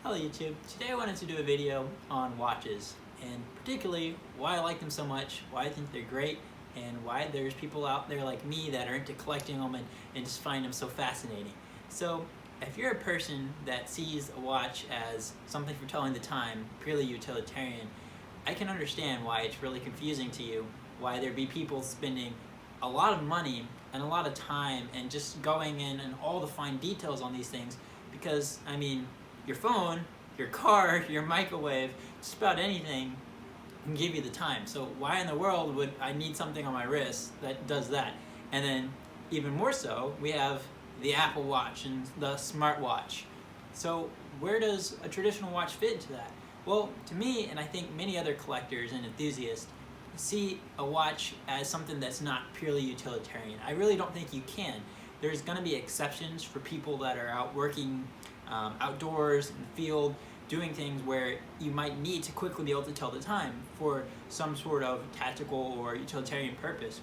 Hello YouTube. Today I wanted to do a video on watches, and particularly why I like them so much, why I think they're great, and why there's people out there like me that are into collecting them and just find them so fascinating. So if you're a person that sees a watch as something for telling the time, purely utilitarian, I can understand why it's really confusing to you, why there'd be people spending a lot of money and a lot of time and just going in and all the fine details on these things, because I mean, your phone, your car, your microwave, just about anything can give you the time. So why in the world would I need something on my wrist that does that? And then even more so, we have the Apple Watch and the smartwatch. So where does a traditional watch fit into that? Well, to me, and I think many other collectors and enthusiasts, see a watch as something that's not purely utilitarian. I really don't think you can. There's going to be exceptions for people that are out working outdoors, in the field, doing things where you might need to quickly be able to tell the time for some sort of tactical or utilitarian purpose.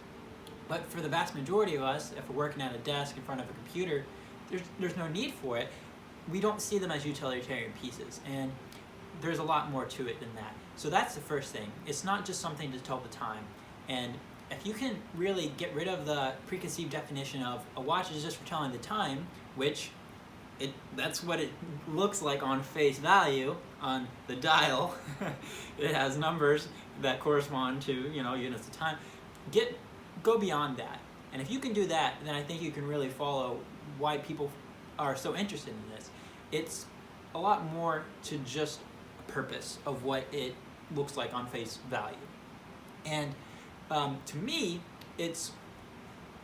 But for the vast majority of us, if we're working at a desk in front of a computer, there's no need for it. We don't see them as utilitarian pieces, and there's a lot more to it than that. So that's the first thing. It's not just something to tell the time. And if you can really get rid of the preconceived definition of a watch is just for telling the time, which that's what it looks like on face value on the dial. It has numbers that correspond to, units of time. Go beyond that. And if you can do that, then I think you can really follow why people are so interested in this. It's a lot more to just a purpose of what it looks like on face value. And to me, it's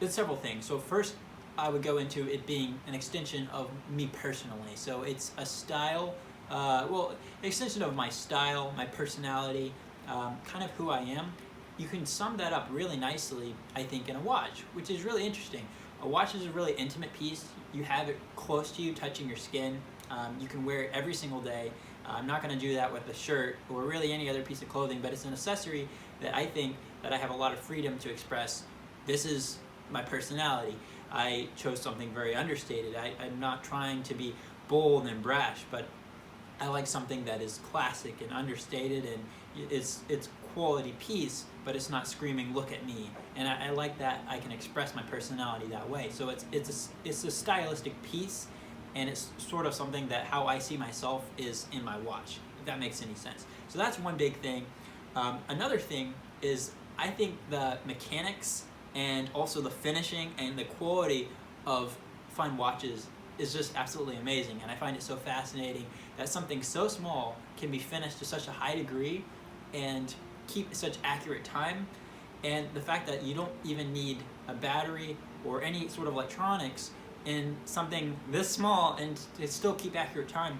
several things. So first, I would go into it being an extension of me personally. So it's a style, an extension of my style, my personality, kind of who I am. You can sum that up really nicely, I think, in a watch, which is really interesting. A watch is a really intimate piece. You have it close to you, touching your skin. You can wear it every single day. I'm not going to do that with a shirt or really any other piece of clothing, but it's an accessory that I think that I have a lot of freedom to express. This is my personality. I chose something very understated. I'm not trying to be bold and brash, but I like something that is classic and understated, and it's quality piece, but it's not screaming, "Look at me." And I like that I can express my personality that way. So it's a stylistic piece, and it's sort of something that how I see myself is in my watch, if that makes any sense. So that's one big thing. Another thing is I think the mechanics and also the finishing and the quality of fine watches is just absolutely amazing. And I find it so fascinating that something so small can be finished to such a high degree and keep such accurate time. And the fact that you don't even need a battery or any sort of electronics in something this small and to still keep accurate time,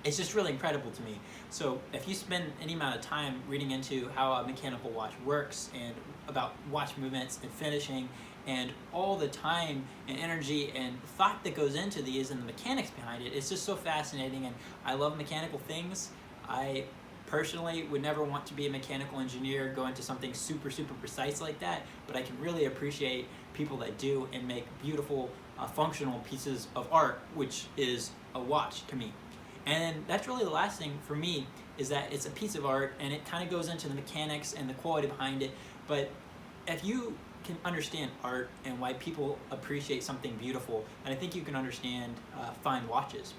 it's just really incredible to me. So if you spend any amount of time reading into how a mechanical watch works and about watch movements and finishing and all the time and energy and thought that goes into these and the mechanics behind it, it's just so fascinating. And I love mechanical things. I personally would never want to be a mechanical engineer, go into something super precise like that, but I can really appreciate people that do and make beautiful functional pieces of art, which is a watch to me. And that's really the last thing for me, is that it's a piece of art and it kind of goes into the mechanics and the quality behind it. But if you can understand art and why people appreciate something beautiful, and I think you can understand fine watches.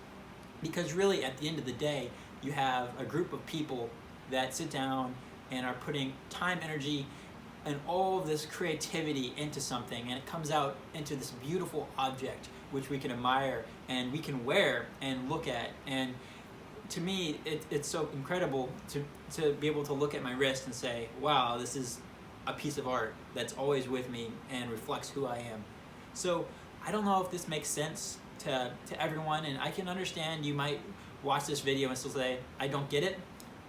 Because really at the end of the day, you have a group of people that sit down and are putting time, energy, and all of this creativity into something, and it comes out into this beautiful object which we can admire and we can wear and look at. And to me, it's so incredible to be able to look at my wrist and say, wow, this is a piece of art that's always with me and reflects who I am. So I don't know if this makes sense to everyone, and I can understand you might watch this video and still say, I don't get it.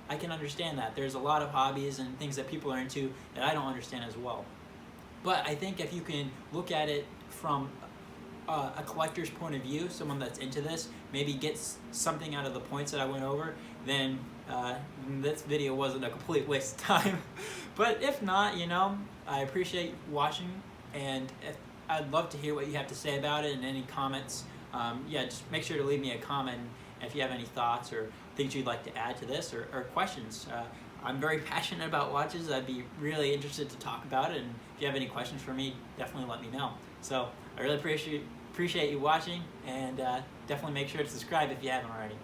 I can understand that. There's a lot of hobbies and things that people are into that I don't understand as well. But I think if you can look at it from a collector's point of view, someone that's into this, maybe gets something out of the points that I went over, then this video wasn't a complete waste of time. But if not, I appreciate watching, and I'd love to hear what you have to say about it and any comments. Just make sure to leave me a comment if you have any thoughts or things you'd like to add to this, or questions. I'm very passionate about watches. I'd be really interested to talk about it, and if you have any questions for me, definitely let me know. So I really appreciate you watching, and definitely make sure to subscribe if you haven't already.